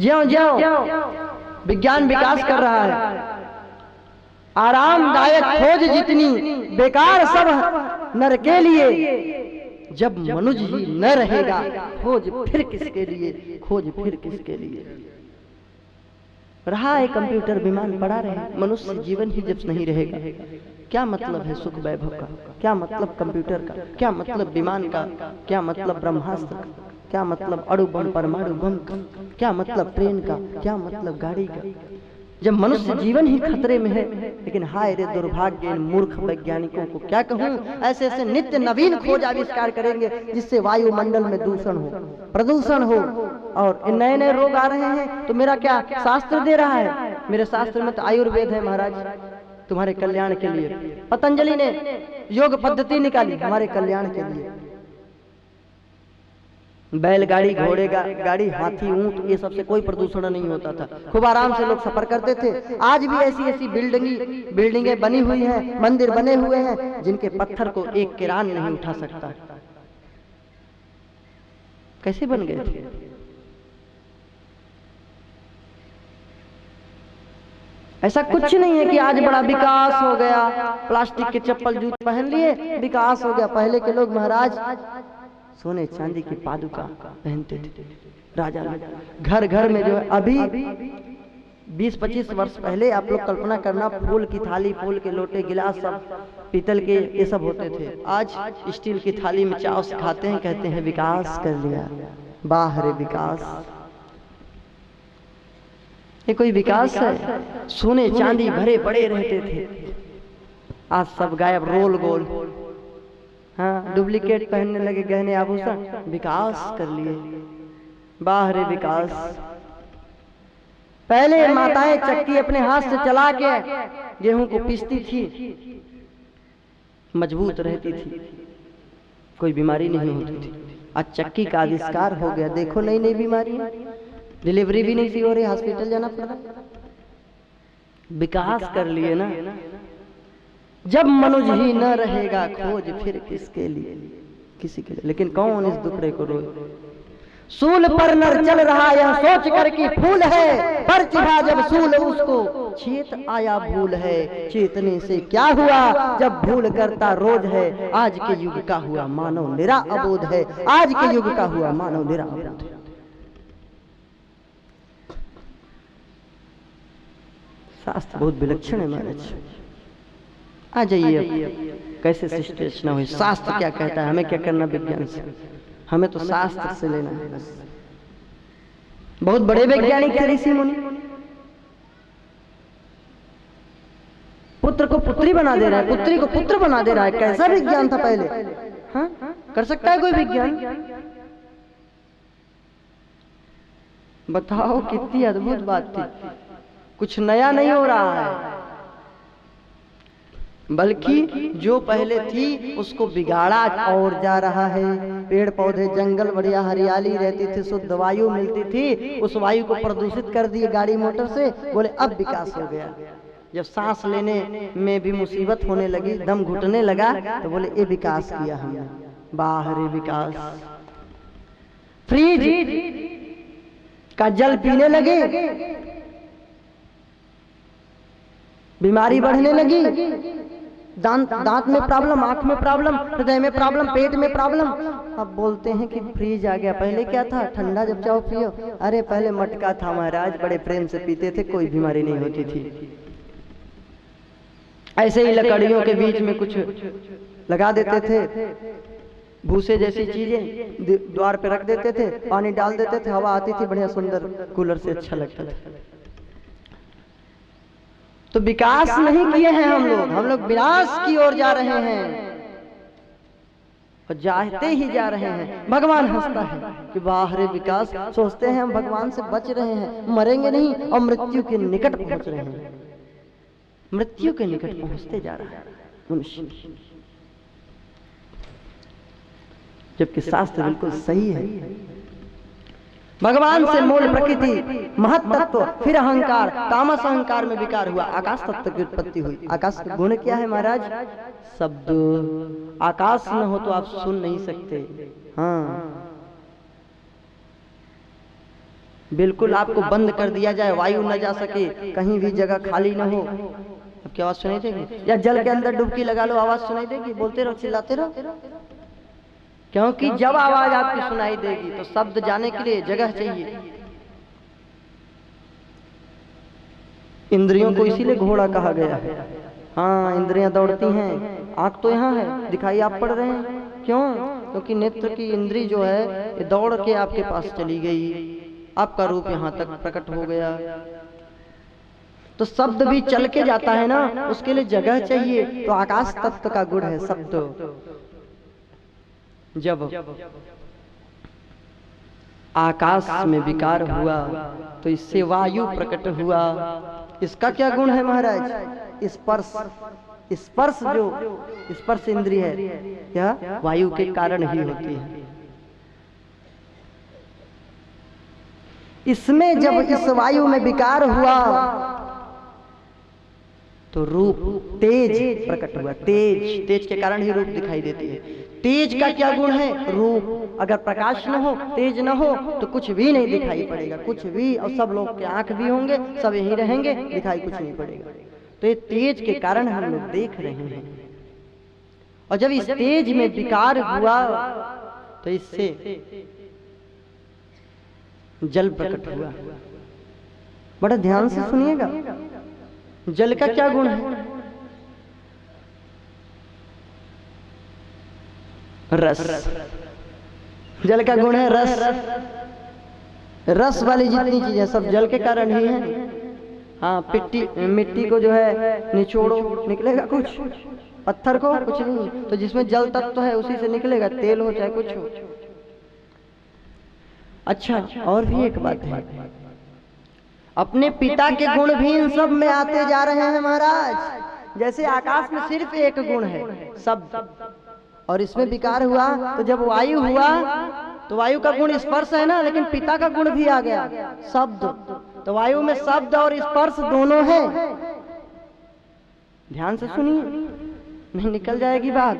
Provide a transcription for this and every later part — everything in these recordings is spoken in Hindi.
ज्यों ज्यों विज्ञान विकास कर रहा है, आरामदायक खोज जितनी बेकार सब नर के लिए। जब मनुष्य ही न रहेगा खोज फिर किसके लिए, खोज फिर किसके लिए। रहा है कंप्यूटर विमान पड़ा रहे, मनुष्य जीवन ही जब नहीं रहेगा क्या मतलब है सुख वैभव का, क्या मतलब कंप्यूटर का, क्या मतलब विमान का, क्या मतलब ब्रह्मास्त्र का, क्या मतलब अणु बम परमाणु बम का, क्या मतलब ट्रेन का, क्या मतलब गाड़ी का, जब मनुष्य जीवन ही खतरे में है। लेकिन हाय रे दुर्भाग्य इन मूर्ख वैज्ञानिकों को क्या कहूं, ऐसे ऐसे नित्य नवीन खोज आविष्कार करेंगे जिससे वायुमंडल में दूषण हो, प्रदूषण हो, और नए नए रोग आ रहे हैं। तो मेरा क्या शास्त्र दे रहा है, मेरे शास्त्र में तो आयुर्वेद है महाराज, तुम्हारे कल्याण के लिए। पतंजलि ने योग पद्धति निकाली हमारे कल्याण के लिए। बैलगाड़ी, घोड़े गाड़ी, हाथी, ऊंट, ये सबसे कोई प्रदूषण नहीं होता था, खूब आराम से लोग सफर करते थे। आज भी ऐसी ऐसी बिल्डिंगें बनी हुई हैं, मंदिर बने हुए हैं जिनके पत्थर को एक किरान नहीं उठा सकता। कैसे बन गए थे? ऐसा कुछ नहीं है कि आज बड़ा विकास हो गया, प्लास्टिक के चप्पल जूते पहन लिए विकास हो गया। पहले के लोग महाराज सोने चांदी की पादुका पहनते थे, राजा लोग घर घर में जो है। अभी 20-25 वर्ष पहले आप लोग कल्पना करना, फूल की थाली, फूल के लोटे, गिलास सब पीतल के ये सब होते थे। आज स्टील की थाली में चाव से खाते हैं, कहते हैं विकास कर लिया। बाहर विकास, ये कोई विकास है? सोने चांदी भरे पड़े रहते थे, आज सब गायब, रोल गोल, हाँ डुप्लीकेट पहनने लगे गहने आभूषण, विकास कर लिए। बाहर विकास। पहले माताएं चक्की अपने हाथ से चला के गेहूं को पीसती थी, मजबूत रहती थी, कोई बीमारी नहीं होती थी। आज चक्की का आविष्कार हो गया, देखो नई नई बीमारी, डिलीवरी भी नहीं सी हो रही, हॉस्पिटल जाना पड़ रहा। विकास कर लिए ना। जब मनुष्य ही न रहेगा खोज फिर किसके लिए, किसी के लिए। लेकिन कौन इस दुखड़े को रोए? सूल पर नर चल रहा यह सोच कर कि फूल है, पर चिढ़ा जब सूल उसको चेत आया भूल है। चेतने से क्या हुआ जब भूल करता रोज है। आज के युग का हुआ मानव निरा अबोध है, आज के युग का हुआ मानव निरा अबोध है। शास्त्र बहुत विलक्षण है महाराज। आ जाइए अब कैसे सृष्टि ना हुई, शास्त्र क्या कहता है, हमें क्या करना विज्ञान से, हमें तो शास्त्र से लेना है बस। बहुत बड़े वैज्ञानिक थे ऋषि मुनि, पुत्र को पुत्री बना दे रहा है, पुत्री को पुत्र बना दे रहा है। कैसा विज्ञान था पहले? हाँ कर सकता है कोई विज्ञान? बताओ कितनी अद्भुत बात थी। कुछ नया नहीं हो रहा है, बल्कि जो पहले थी उसको बिगाड़ा और जा रहा है। पेड़ पौधे, जंगल, बढ़िया हरियाली रहती थी, शुद्ध वायु मिलती थी, उस वायु को प्रदूषित कर दिए गाड़ी मोटर से। बोले अब विकास हो गया। जब सांस लेने में भी मुसीबत होने लगी, दम घुटने लगा, तो बोले ये विकास किया हमने। बाहरी विकास। फ्रिज का जल पीने लगे, बीमारी बढ़ने लगी, दांत में प्रॉब्लम, आंख में प्रॉब्लम, हृदय में प्रॉब्लम, पेट में प्रॉब्लम। अब बोलते हैं कि फ्रीज आ गया। पहले क्या था? ठंडा जब चाहो पियो। अरे पहले मटका था महाराज, बड़े प्रेम से पीते थे, कोई बीमारी नहीं होती थी। ऐसे ही लकड़ियों के बीच में कुछ लगा देते थे, भूसे जैसी चीजें द्वार पे रख देते थे, पानी डाल देते थे, हवा आती थी, बढ़िया सुंदर, कूलर से अच्छा लगता था। तो विकास नहीं किए हैं हम लोग विनाश की ओर जा रहे हैं, और जाते ही जा रहे हैं। भगवान हंसता है कि बाहरी विकास। सोचते हैं हम भगवान से बच रहे हैं, मरेंगे नहीं, और मृत्यु के निकट पहुंच रहे हैं। मृत्यु के निकट पहुंचते जा रहा है मनुष्य, जबकि शास्त्र बिल्कुल सही है। भगवान से मूल प्रकृति, महत्त्व, फिर अहंकार, तामस अहंकार में विकार हुआ, आकाश तत्व की उत्पत्ति हुई। आकाश का गुण क्या है महाराज? शब्द। आकाश न हो तो आप सुन नहीं सकते। हाँ बिल्कुल आपको बंद कर दिया जाए, वायु न जा सके, कहीं भी जगह खाली न हो, अब क्या आवाज सुनाई देगी? या जल के अंदर डुबकी लगा लो, आवाज सुनाई देगी? बोलते रहो, चिल्लाते रहो, क्योंकि जब आवाज आपकी सुनाई देगी तो शब्द जाने के लिए जगह चाहिए। इंद्रियों को इसीलिए घोड़ा कहा गया है। हाँ, इंद्रियां दौड़ती हैं, आंख तो यहाँ है, दिखाई आप पड़ रहे हैं, क्यों? क्योंकि नेत्र की इंद्री जो है ये दौड़ के आपके पास चली गई, आपका रूप यहाँ तक प्रकट हो गया। तो शब्द भी चल के जाता है ना, उसके लिए जगह चाहिए। तो आकाश तत्व का गुण है शब्द। जब आकाश में विकार हुआ तो इससे वायु प्रकट हुआ। इसका क्या गुण है महाराज? स्पर्श। स्पर्श जो स्पर्श इंद्रिय है, यह वायु के कारण ही होती है। इसमें जब इस वायु में विकार हुआ तो रूप तेज प्रकट हुआ। तेज, तेज के कारण ही रूप दिखाई देती है। तेज का क्या गुण है? रूप। अगर प्रकाश न हो, तेज न हो तो कुछ भी नहीं दिखाई पड़ेगा, कुछ भी। और सब लोग के आंख भी होंगे, सब यहीं रहेंगे, दिखाई कुछ नहीं पड़ेगा। तो ये तेज के कारण हम लोग देख रहे हैं। और जब इस तेज में विकार हुआ तो इससे जल प्रकट हुआ। बड़ा ध्यान से सुनिएगा, जल का क्या गुण है? रस। जल का गुण है रस। रस वाली जितनी चीजें सब जल के कारण ही है। हाँ, मिट्टी को जो है निचोड़ो, निकलेगा कुछ? पत्थर को कुछ नहीं। तो जिसमें जल तत्व है उसी से निकलेगा, तेल हो चाहे कुछ हो। अच्छा, और भी एक बात है, अपने पिता के गुण भी इन सब में आते जा रहे हैं महाराज। जैसे आकाश में सिर्फ एक गुण है शब्द, और इसमें विकार हुआ तो जब वायु हुआ तो वायु का गुण स्पर्श है ना, लेकिन पिता का गुण भी आ गया शब्द। तो वायु में शब्द और स्पर्श दोनों है। ध्यान से सुनिए, नहीं निकल जाएगी बात।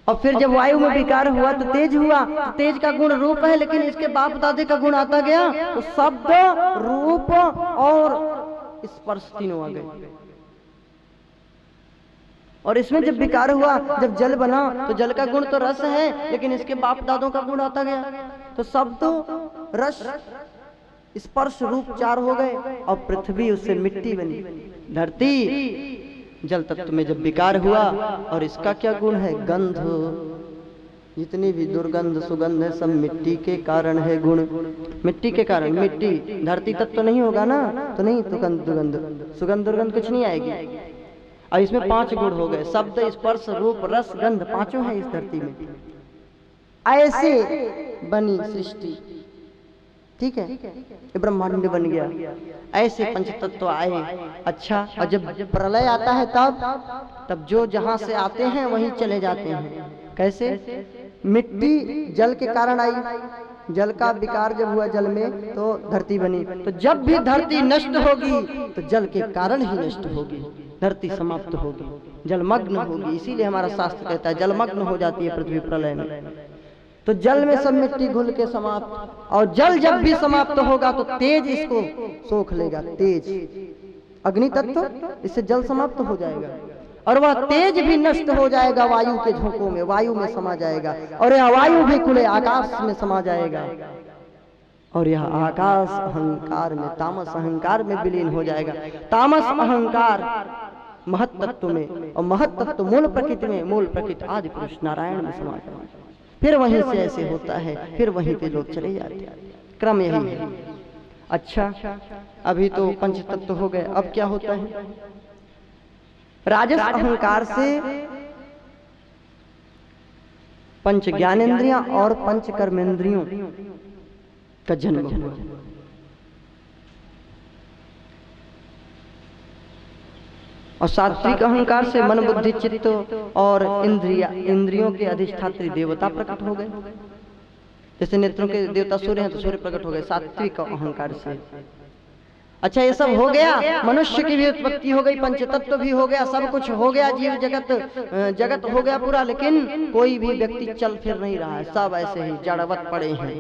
और फिर जब वायु में विकार हुआ तो तेज हुआ। तो तेज का गुण रूप है, लेकिन इसके बाप दादे का गुण आता गया तो शब्द, रूप और स्पर्श तीनों आ गए। और इसमें जब विकार हुआ, जब जल बना तो जल का गुण तो रस है, लेकिन इसके बाप दादों का गुण आता गया। तो शब्द, रस, स्पर्श, रूप चार हो गए। और पृथ्वी उससे मिट्टी बनी। धरती जल तत्व में जब विकार हुआ, और इसका क्या गुण है? गंध। जितनी भी दुर्गंध सुगंध है सब मिट्टी के कारण है गुण। मिट्टी के कारण, मिट्टी धरती तत्व नहीं होगा ना तो नहीं तो दुर्गंध सुगंध दुर्गंध कुछ नहीं आएगी। और इसमें 5 गुण हो गए, शब्द, स्पर्श, रूप, रस, गंध, पांचों है इस धरती में। ऐसे बनी सृष्टि, ठीक है, ये ब्रह्मांड बन गया। ऐसे पंच तत्व आए। अच्छा, और जब प्रलय आता है तब जो जहां से आते हैं वहीं चले जाते हैं। कैसे? मिट्टी जल के कारण आई, जल का विकार जब हुआ जल में तो धरती बनी। तो जब भी धरती नष्ट होगी तो जल के कारण ही नष्ट होगी, धरती समाप्त होगी, जलमग्न होगी। इसीलिए हमारा शास्त्र कहता है जलमग्न हो जाती है पृथ्वी प्रलय में। तो जल में सब मिट्टी घुल के समाप्त। और जल जब भी समाप्त होगा तो तेज इसको सोख लेगा। तेज, अग्नि तत्व, इससे जल समाप्त हो जाएगा। और वह तेज भी नष्ट हो जाएगा वायु के झोंकों में, वायु में समा जाएगा। और यह वायु भी खुले आकाश में समा जाएगा। और यह आकाश अहंकार में, तामस अहंकार में विलीन हो जाएगा। तामस अहंकार महत तत्व में, और महत तत्व मूल प्रकृति में, मूल प्रकृति आदि पुरुष नारायण में समा जाएगा। फिर वहीं से ऐसे होता है, फिर वहीं पे लोग चले जाते हैं। क्रम यही है। अच्छा, अभी तो पंच तत्व हो गए, अब क्या होता है? राजस अहंकार से पंच ज्ञानेंद्रियां और पंच कर्मेंद्रियों का जन्म हुआ। और सात्विक अहंकार से मन बुद्धि चित्त और इंद्रियों के अधिष्ठात्री देवता प्रकट हो गए। जैसे नेत्रों के देवता सूर्य हैं तो सूर्य प्रकट हो गए सात्विक अहंकार से। अच्छा, ये सब हो गया, मनुष्य की भी उत्पत्ति हो गई, पंचतत्व भी हो गया, सब कुछ हो गया, जीव जगत हो गया पूरा। लेकिन कोई भी व्यक्ति चल फिर नहीं रहा है, सब ऐसे ही जड़वत पड़े हैं।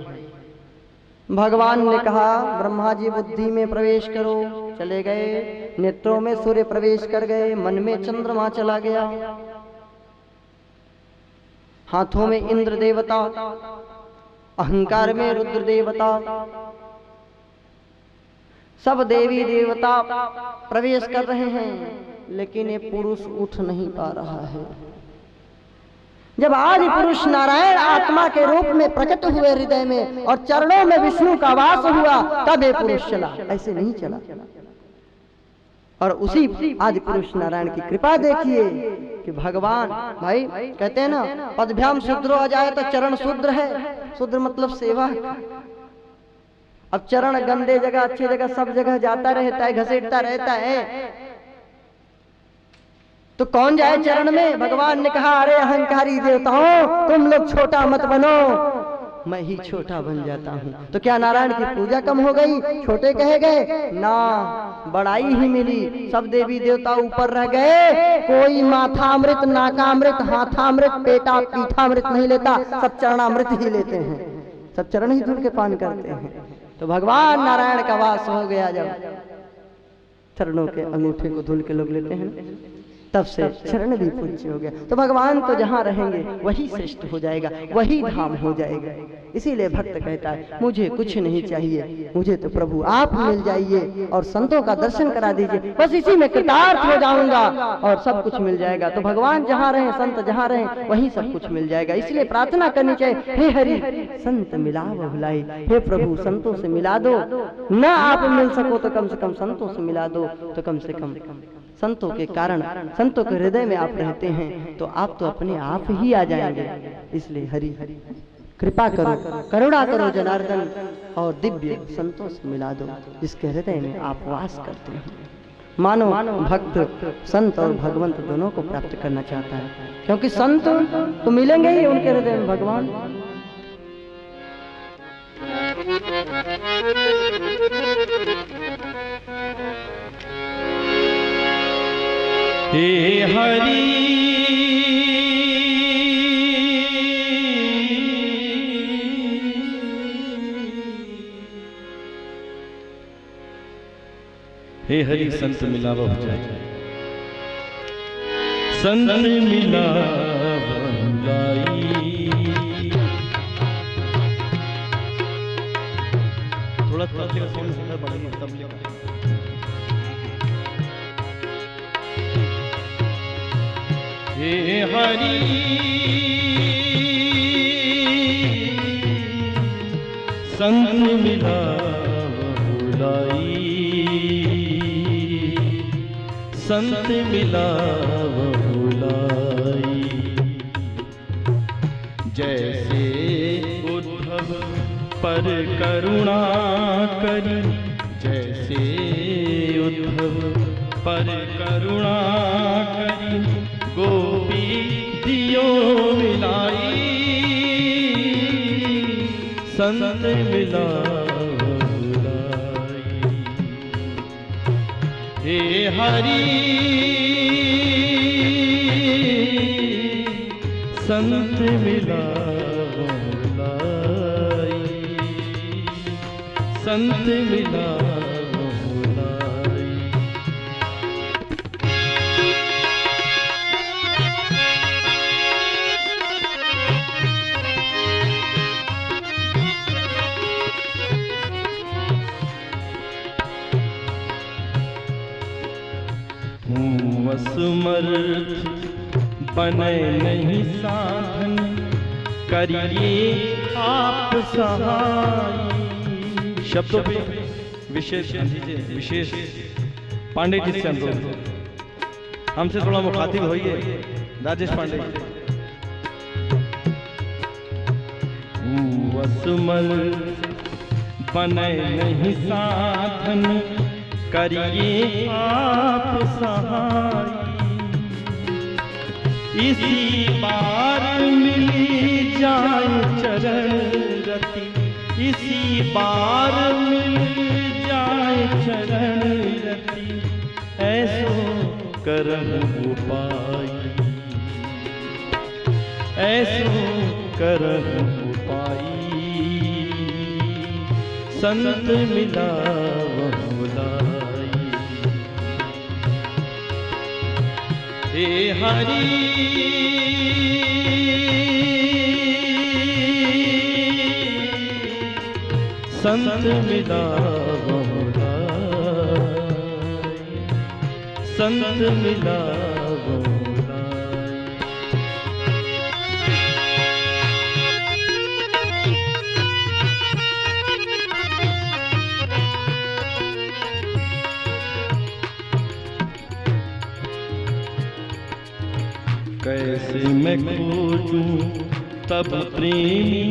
भगवान ने कहा ब्रह्मा जी बुद्धि में प्रवेश करो, चले गए। नेत्रों में सूर्य प्रवेश कर गए, मन में चंद्रमा चला गया, हाथों में इंद्र देवता, अहंकार में रुद्र देवता, सब देवी देवता प्रवेश कर रहे हैं, लेकिन ये पुरुष उठ नहीं पा रहा है। जब आदि पुरुष नारायण आत्मा के रूप में प्रकट हुए हृदय में और चरणों में विष्णु का वास हुआ, तब ये पुरुष चला, ऐसे नहीं चला। और उसी आदि पुरुष नारायण की कृपा देखिए कि भगवान, भाई कहते हैं ना, पदभ्याम शूद्रो आ जाए तो चरण शूद्र है। शूद्र मतलब सेवा। अब चरण गंदे जगह अच्छी जगह सब जगह जाता रहता है, घसीटता रहता है, तो कौन जाए चरण में। भगवान ने कहा अरे अहंकारी देवताओं, तुम लोग छोटा मत बनो, मैं ही छोटा बन जाता हूँ। तो क्या नारायण की पूजा कम हो गई, छोटे कहे गए? ना, बड़ाई ही मिली। सब देवी देवता ऊपर रह गए। कोई माथामृत, नाकामृत, हाथामृत, पेटा पीठामृत नहीं लेता, सब चरणामृत ही लेते हैं, सब चरण ही धुल के पान करते हैं। तो भगवान नारायण का वास हो गया। जब चरणों के अंगूठे को धुल के लोग लेते हैं, तब से चरण भी पूज्य हो गया। तो भगवान तो जहाँ रहेंगे वही श्रेष्ठ हो जाएगा, वही धाम हो जाएगा। इसीलिए भक्त कहता है मुझे कुछ नहीं चाहिए, मुझे तो प्रभु आप मिल जाइए और संतों का दर्शन करा दीजिए, बस इसी में कृतार्थ हो जाऊंगा और सब कुछ मिल जाएगा। तो भगवान जहाँ रहे, संत जहाँ रहे, वहीं सब कुछ मिल जाएगा। इसलिए प्रार्थना करनी चाहिए, हे हरि संत मिलाओ भुलाई, हे प्रभु संतों से मिला दो। न आप मिल सको तो कम से कम संतों से मिला दो, तो कम से कम संतों के कारण, संतों के हृदय में आप रहते हैं, तो आप तो अपने आप ही आ जाएंगे। इसलिए हरि कृपा करो, करुणा करो जनार्दन, और दिव्य संतों से मिला दो जिसके हृदय में आप वास करते हैं। मानो भक्त संत और भगवंत दोनों को प्राप्त करना चाहता है, क्योंकि संत तो मिलेंगे ही उनके हृदय में भगवान। हे हरि हे हरि संत मिला बहुजाई, संत मिला बहुजाई। थोड़ा थोड़ा साउंड बढ़ाइए तब लेगा। हे हरि संत मिला बहुलाई, संत मिला बहुलाई। जैसे उद्धव पर करुणा करी, जैसे उद्धव पर करुणा करी, गोपी दियो मिलाई, संत मिला बहुलाई। हे हरि संत मिला बहुलाई, संत मिला समर्थ बने नहीं साधन, करिए आप सहाय। शब्दों पे विशेष विशेष पांडे जी से अनुरोध, हमसे थोड़ा मुखातिब होइए राजेश पांडे जी। समर्थ बने नहीं साधन, करिए आप सहाय। इसी बार मिली जाए चरण रति, इसी बार मिल जाए चरण रति, ऐसो करहु उपाय, ऐसो करहु उपाय। संत मिला वह लाई। हे हरि संत मिला वह लाई, संत मिला वह लाई। कैसे मैं खोजूं तब प्रेमी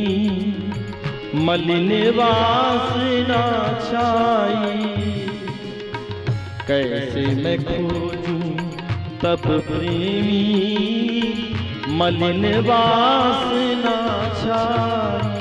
मलिन वासना छाई। कैसे मैं खोजूं तब प्रेमी मलिन वासना छाई।